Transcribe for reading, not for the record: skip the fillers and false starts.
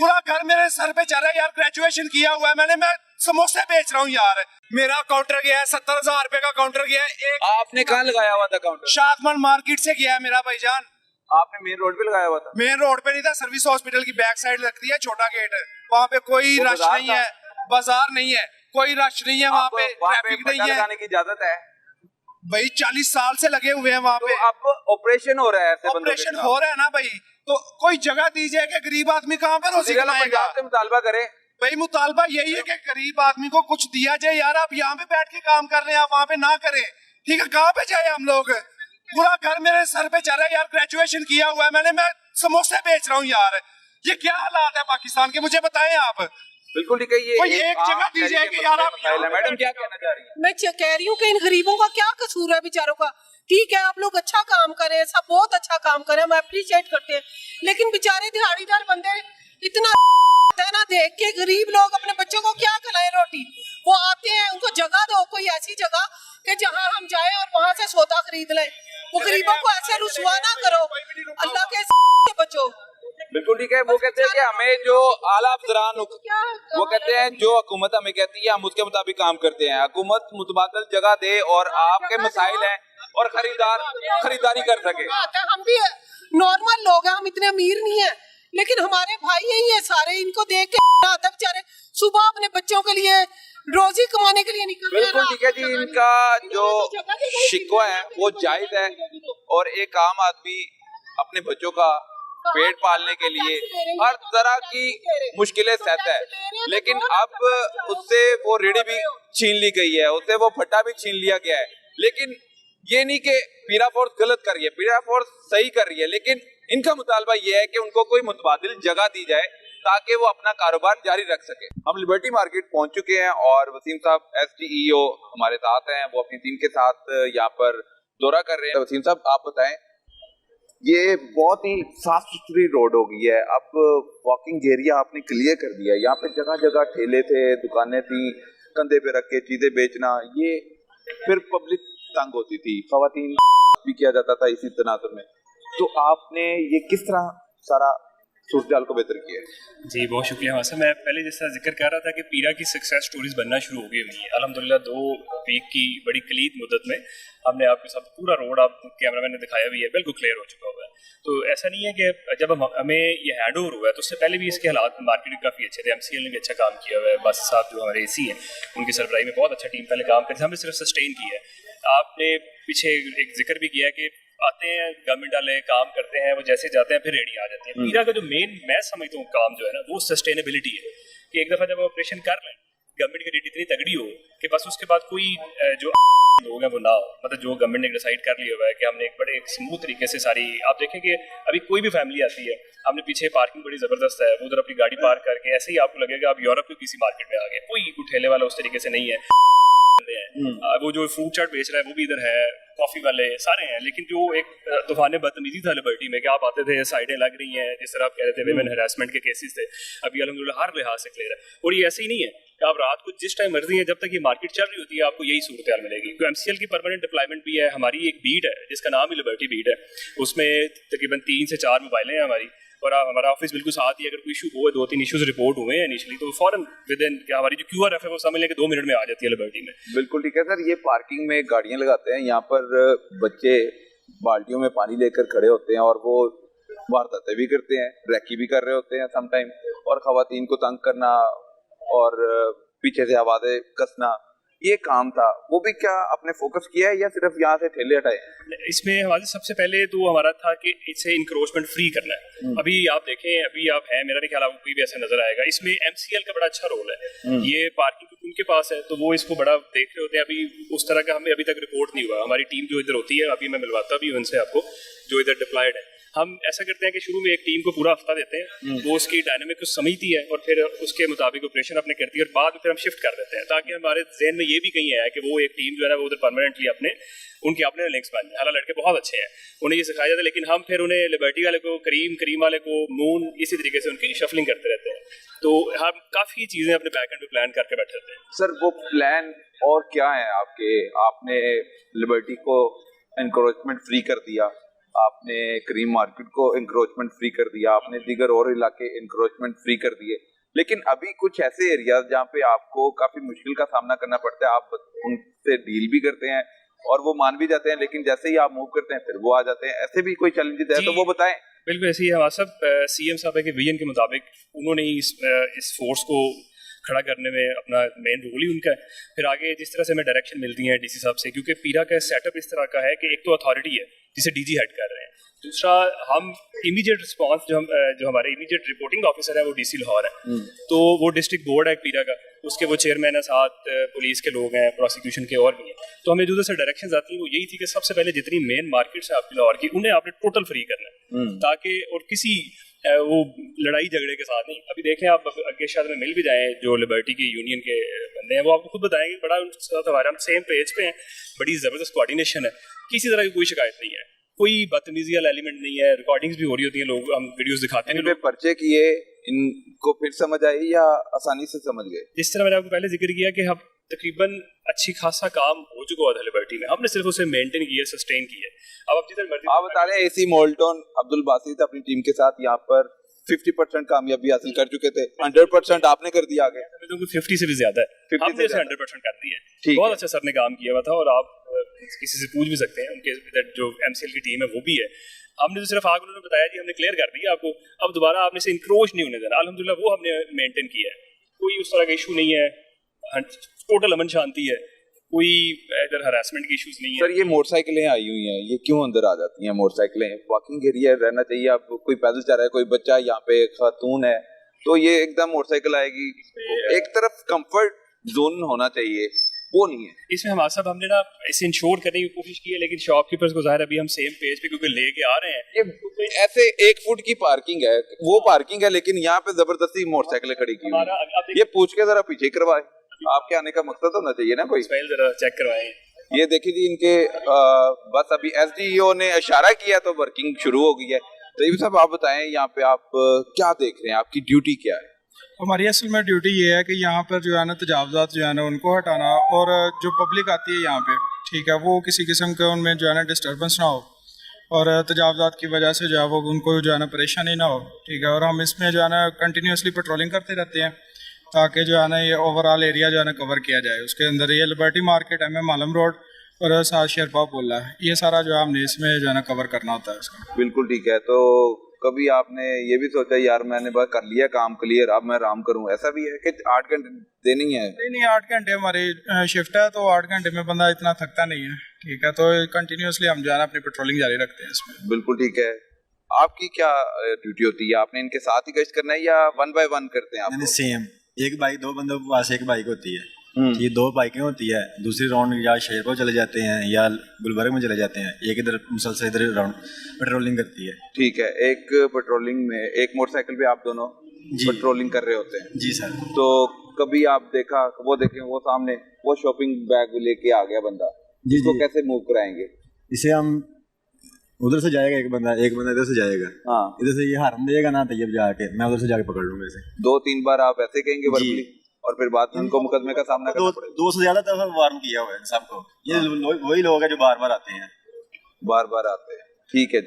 पूरा घर मेरे सर पे चल रहा है यार। ग्रेजुएशन किया हुआ है मैंने, मैं समोसे बेच रहा हूँ यार। मेरा काउंटर गया है 70,000 रुपए का काउंटर गया है। एक आपने कहाँ लगाया हुआ था काउंटर? शादमन मार्केट से गया है मेरा भाईजान। आपने मेन रोड पे लगाया हुआ था? मेन रोड पे नहीं था, सर्विस हॉस्पिटल की बैक साइड लगती है, छोटा गेट है वहाँ पे। कोई रश नहीं है, बाजार नहीं है, कोई रश नहीं है वहाँ पे, ट्रैफिक नहीं है। लगाने की इजाजत है भाई 40 साल से लगे हुए हैं वहाँ पे। तो अब ऑपरेशन हो रहा है, ऐसे ऑपरेशन हो रहा है ना भाई, तो कोई जगह दीजिए कि गरीब आदमी कहाँ पर रोजी कमाएगा। से मुतालबा करे भाई मुतालबा यही है कि गरीब आदमी को कुछ दिया जाए यार। आप यहाँ पे बैठ के काम कर रहे हैं, आप वहाँ पे ना करें, ठीक है? कहाँ पे जाए हम लोग? पूरा घर मेरे सर पे चल रहा है यार। ग्रेजुएशन किया हुआ है मैंने, मैं समोसे बेच रह रहा हूँ यार। ये क्या हालात है पाकिस्तान के, मुझे बताएं आप। बिल्कुल ठीक है। ये एक जगह दीजिए कि यार आप। मैडम क्या कहना चाह रही है? मैं कह रही हूँ कि इन गरीबों का क्या कसूर है बेचारों का। ठीक है आप लोग अच्छा काम करें, सब बहुत अच्छा काम करें, हम अप्रिशिएट करते हैं, लेकिन बेचारे दिहाड़ीदार बंदे इतना ना देख के गरीब लोग अपने बच्चों को क्या खिलाएं रोटी। वो आते हैं, उनको जगह दो, कोई ऐसी जगह कि जहाँ हम जाए और वहाँ से सौदा खरीद लें। वो गरीबों को ऐसे रुसवा ना करो, अल्लाह के बचो। बिल्कुल ठीक है। वो कहते हैं कि हमें जो आला अफसरान, वो कहते हैं जो हुकूमत हमें कहती है हम उसके मुताबिक काम करते हैं। हुकूमत मुतबादल जगह दे और आपके मसाइल हैं और खरीदारी कर सके। हम भी नॉर्मल लोग हैं, हम इतने अमीर नहीं है, लेकिन हमारे भाई यही है सारे। इनको देख के आता बेचारे सुबह अपने बच्चों के लिए रोजी कमाने के लिए निकल। बिल्कुल ठीक है जी। इनका जो शिकवा है वो जायज है और एक आम आदमी अपने बच्चों का पेट पालने के लिए हर तरह की मुश्किलें सहता है, लेकिन अब उससे वो रेडी भी छीन ली गई है, उससे वो फट्टा भी छीन लिया गया है। लेकिन ये नहीं कि पीरा फोर्स गलत कर रही है, पीरा फोर्स सही कर रही है, लेकिन इनका मुतालबा ये है कि उनको कोई मुतबादिल जगह दी जाए ताकि वो अपना कारोबार जारी रख सके। हम लिबर्टी मार्केट पहुंच चुके हैं और वसीम साहब SDEO हमारे साथ हैं, वो अपनी टीम के साथ यहाँ पर दौरा कर रहे हैं। वसीम साहब आप बताएं, ये बहुत ही साफ सुथरी रोड हो गई है, अब वॉकिंग एरिया आपने क्लियर कर दिया है। यहाँ पे जगह जगह ठेले थे, दुकानें थी, कंधे पे रख के चीजें बेचना, ये फिर पब्लिक तंग होती थी, खवातीन भी किया जाता था इसी तनाजुर में। तो आपने ये किस तरह सारा सूरत को बेहतर किया है? जी बहुत शुक्रिया। वहाँ से मैं पहले जैसा जिक्र कर रहा था कि पीरा की सक्सेस स्टोरीज बनना शुरू हो गई हुई है अल्हम्दुलिल्लाह। 2 वीक की बड़ी कलीद मुद्दत में हमने आपके साथ पूरा रोड, आप कैमरामैन ने दिखाया भी है, बिल्कुल क्लियर हो चुका हुआ है। तो ऐसा नहीं है कि जब हमें ये हैंड ओवर हुआ है तो उससे पहले भी इसके हालात मार्केट में काफ़ी अच्छे थे। MCL ने भी अच्छा काम किया हुआ है, बासी साहब जो हमारे AC हैं उनकी सरबराही में बहुत अच्छा टीम पहले काम करती है, हमने सिर्फ सस्टेन किया है। आपने पीछे एक जिक्र भी किया कि आते हैं गवर्नमेंट वाले काम करते हैं, वो जैसे जाते हैं फिर रेडी आ जाते हैं। पीरा का जो मेन मैं समझता हूँ काम जो है ना वो सस्टेनेबिलिटी है कि एक दफ़ा जब ऑपरेशन कर लें, गवर्नमेंट की रेट इतनी तगड़ी हो कि बस उसके बाद कोई जो लोग हैं वो ना हो। मतलब जो गवर्नमेंट ने डिसाइड कर लिया हुआ है कि हमने एक बड़े स्मूथ तरीके से सारी, आप देखें कि अभी कोई भी फैमिली आती है, हमने पीछे पार्किंग बड़ी ज़बरदस्त है, उधर अपनी गाड़ी पार्क करके ऐसे ही आपको लगेगा आप यूरोप की किसी मार्केट में आ गए। कोई ठेले वाला उस तरीके से नहीं है। वो जो फ्रूट चाट बेच रहा है वो भी इधर है, कॉफी वाले सारे हैं। लेकिन जो एक तूफान बदतमीजी था लिबर्टी में कि आप आते थे साइडें लग रही हैं, जिस तरह आप कह रहे थे विमेन हरासमेंट के केसेस थे, अभी अल्हम्दुलिल्लाह हर लिहाज से क्लियर है। और ये ऐसे ही नहीं है कि आप रात को जिस टाइम मर्जी है, जब तक ये मार्केट चल रही होती है आपको यही सूरत हाल मिलेगी। तो MCL की परमानेंट डिप्लॉयमेंट भी है, हमारी एक बीट है जिसका नाम ही लिबर्टी बीट है, उसमें तकरीबन 3 से 4 मोबाइलें हैं हमारी, और हमारा ऑफिस बिल्कुल साथ ही। अगर कोई इशू हो, 2-3 इशूज रिपोर्ट हुए हैं इनिशियली, तो फौरन विद इन हमारी जो QRF है वो समझ लें कि 2 मिनट में आ जाती है लिबर्टी में। बिल्कुल ठीक है सर। ये पार्किंग में गाड़ियां लगाते हैं, यहाँ पर बच्चे बाल्टियों में पानी लेकर खड़े होते हैं और वो वारदातें भी करते हैं, रैकी भी कर रहे होते हैं समटाइम, और खवातीन को तंग करना और पीछे से आवाजें कसना, ये काम था। वो भी क्या आपने फोकस किया है या सिर्फ यहाँ से ठेले हटाए? इसमें हमारे सबसे पहले तो हमारा था कि इसे इंक्रोचमेंट फ्री करना है। अभी आप देखें, अभी आप हैं, मेरा नहीं ख्याल आपको कोई भी ऐसा नजर आएगा। इसमें MCL का बड़ा अच्छा रोल है, ये पार्किंग उनके पास है तो वो इसको बड़ा देख रहे होते हैं। अभी उस तरह का हमें अभी तक रिपोर्ट नहीं हुआ। हमारी टीम जो इधर होती है, अभी मैं मिलवाता भी हूं उनसे आपको, जो इधर डिप्लॉयड है। हम ऐसा करते हैं कि शुरू में एक टीम को पूरा हफ्ता देते हैं, वो उसकी डायनामिक को समझती है और फिर उसके मुताबिक ऑपरेशन अपने करती है, और बाद में फिर हम शिफ्ट कर देते हैं, ताकि हमारे जहन में ये भी कहीं है कि वो एक टीम जो है ना वो उधर परमानेंटली अपने उनके अपने लिंक्स बन जाए। हालांकि लड़के बहुत अच्छे हैं, उन्हें ये सिखाया जाता है, लेकिन हम फिर उन्हें लिबर्टी वाले को, करीम वाले को, मून, इसी तरीके से उनकी शफलिंग करते रहते हैं। तो हम काफ़ी चीज़ें अपने बैकएंड पे प्लान करके बैठे रहते हैं। सर वो प्लान और क्या है आपके? आपने लिबर्टी को एनकरेजमेंट फ्री कर दिया, आपने क्रीम मार्केट को इंक्रोचमेंट फ्री कर दिया, आपने दीगर और इलाके इंक्रोचमेंट फ्री कर दिए, लेकिन अभी कुछ ऐसे एरियाज जहाँ पे आपको काफी मुश्किल का सामना करना पड़ता है। आप उनसे डील भी करते हैं और वो मान भी जाते हैं, लेकिन जैसे ही आप मूव करते हैं फिर वो आ जाते हैं। ऐसे भी कोई चैलेंजेस है तो वो बताएं। बिल्कुल ऐसे ही हमारा सब सीएम साहब के विजन के मुताबिक उन्होंने ही इस फोर्स को खड़ा करने में अपना मेन रोल ही उनका है। फिर आगे जिस तरह से हमें डायरेक्शन मिलती है डीसी साहब से, क्योंकि पीरा का सेटअप इस तरह का है कि एक तो अथॉरिटी है जिसे डीजी हेड कर रहे हैं, दूसरा हम इमीडिएट रिस्पांस जो हमारे इमीडिएट रिपोर्टिंग ऑफिसर है वो डीसी लाहौर है, तो वो डिस्ट्रिक्ट बोर्ड है पीरा का, उसके वो चेयरमैन है, साथ पुलिस के लोग हैं, प्रोसिक्यूशन के और भी हैं। तो हमें जो से डायरेक्शन आती है वो यही थी कि सबसे पहले जितनी मेन मार्केट्स है आपकी लाहौर की उन्हें आपने टोटल फ्री करना है, ताकि और किसी वो लड़ाई झगड़े के साथ नहीं। अभी देखें आप आगे शायद में मिल भी जाएं जो लिबर्टी की यूनियन के बंदे हैं, वो आपको खुद बताएंगे बड़ा उनके साथ हमारे हम सेम पेज पे हैं, बड़ी जबरदस्त कोऑर्डिनेशन है, किसी तरह की कोई शिकायत नहीं है, कोई बदतमीजी वाला एलिमेंट नहीं है। रिकॉर्डिंग्स भी हो रही होती हैं, लोग हम वीडियोस दिखाते हैं, लोग पर्चे किए, इनको फिर समझ आई या आसानी से समझ गए? जिस तरह मैंने आपको पहले जिक्र किया कि हम तकरीबन अच्छी खासा काम हो चुका हुआ था लिबर्टी में, हमने सिर्फ उसे मेंटेन किया, सस्टेन किया। अब आप जिधर मर्जी आप बता रहे हैं एसी मोल्टन अब्दुल बासित अपनी टीम के साथ यहाँ पर 50% कामयाबी हासिल कर चुके थे, 100% आपने कर दिया आगे। तो 50 से भी ज्यादा है, हमने इसे 100% कर दिया है। बहुत अच्छा सर ने काम किया हुआ था और आप किसी से पूछ भी सकते हैं, उनके जो एमसीएल की टीम है वो भी है। हमने तो सिर्फ आगे उन्होंने बताया जी हमने क्लियर कर दिया आपको, अब दोबारा आपने इसे इंक्रोच नहीं होने देना, अल्हम्दुलिल्लाह वो हमने मेंटेन किया है, कोई उस तरह का इशू नहीं है, टोटल अमन शांति है, कोई इधर हरासमेंट की इश्यूज नहीं है। सर ये मोटरसाइकिलें आई हुई हैं, ये क्यों अंदर आ जाती हैं? मोटरसाइकिलें वॉकिंग एरिया रहना चाहिए, आप कोई पैदल चल रहा है, कोई बच्चा यहाँ पे खातून है, तो ये एकदम मोटरसाइकिल आएगी, एक तरफ कंफर्ट जोन होना चाहिए, वो नहीं है इसमें। हमारे साथ हमने ना इसे इंश्योर करने की कोशिश की है, लेकिन शॉपकीपर्स को जाहिर अभी हम सेम पेज पे क्योंकि लेके आ रहे हैं, ये ऐसे 1 फुट की पार्किंग है, वो पार्किंग है, लेकिन यहाँ पे जबरदस्ती मोटरसाइकिल खड़ी की हुई है। ये पूछ के जरा पीछे करवाए, आपके आने का मकसद होना चाहिए ना कोई। जरा चेक करवाएं। ये देखिए जी इनके बस अभी एसडीओ ने इशारा किया तो वर्किंग शुरू हो गई है। तो ये सब आप बताएं यहाँ पे आप क्या देख रहे हैं, आपकी ड्यूटी क्या है? हमारी असल में ड्यूटी ये है कि यहाँ पर जो है ना तजावज़ात जो है ना उनको हटाना, और जो पब्लिक आती है यहाँ पे, ठीक है, वो किसी किस्म के उनमें जो है ना डिस्टर्बेंस ना हो, और तजावज़ात की वजह से जो है वो उनको जो है ना परेशानी ना हो, ठीक है। और हम इसमें जो है ना कंटिन्यूसली पेट्रोलिंग करते रहते हैं ताकि जो है ना ये ओवरऑल एरिया जो है ना कवर किया जाए। उसके अंदर ये लिबर्टी मार्केट, एम आलम रोड और साथ शेरपा पोला है, ये सारा जो है हमने इसमें जो है ना कवर करना होता है उसका। बिल्कुल ठीक है। तो कभी आपने ये भी सोचा यार मैंने बस कर लिया काम क्लियर, अब मैं आराम करूं, ऐसा भी है कि 8 घंटे देनी है? नहीं 8 घंटे हमारी शिफ्ट है, तो 8 घंटे में बंदा इतना थकता नहीं है, ठीक है। तो कंटिन्यूसली हम जो है ना अपनी पेट्रोलिंग जारी रखते हैं इसमें। बिल्कुल ठीक है। आपकी क्या ड्यूटी होती है? आपने इनके साथ ही गश्त करना है या 1 बाय 1 करते हैं आप? सेम एक बाइक, 2 बंदों के पास एक बाइक होती है, ये 2 बाइकें होती है, दूसरी राउंड या शेरपुर चले जाते हैं या गुलबर्ग में चले जाते हैं, एक इधर मुसलसल इधर राउंड पेट्रोलिंग करती है। ठीक है, एक पेट्रोलिंग में एक मोटरसाइकिल पे आप दोनों पेट्रोलिंग कर रहे होते हैं? जी सर। तो कभी आप देखा वो देखें वो सामने वो शॉपिंग बैग लेके आ गया बंदा, जिसको कैसे मूव कराएंगे? इसे हम उधर से जाएगा एक बंदा इधर से जाएगा, हाँ इधर से ये हार्म देगा ना तैयब जाके, मैं उधर से जाके पकड़ लूंगा इसे। 2-3 बार आप ऐसे कहेंगे वर्बली और फिर बाद में उनको मुकदमे का सामना करना पड़ेगा। 2 से ज्यादा दफा वार्न किया हुआ है सबको, ये वही लोग हैं जो बार बार आते हैं। ठीक है।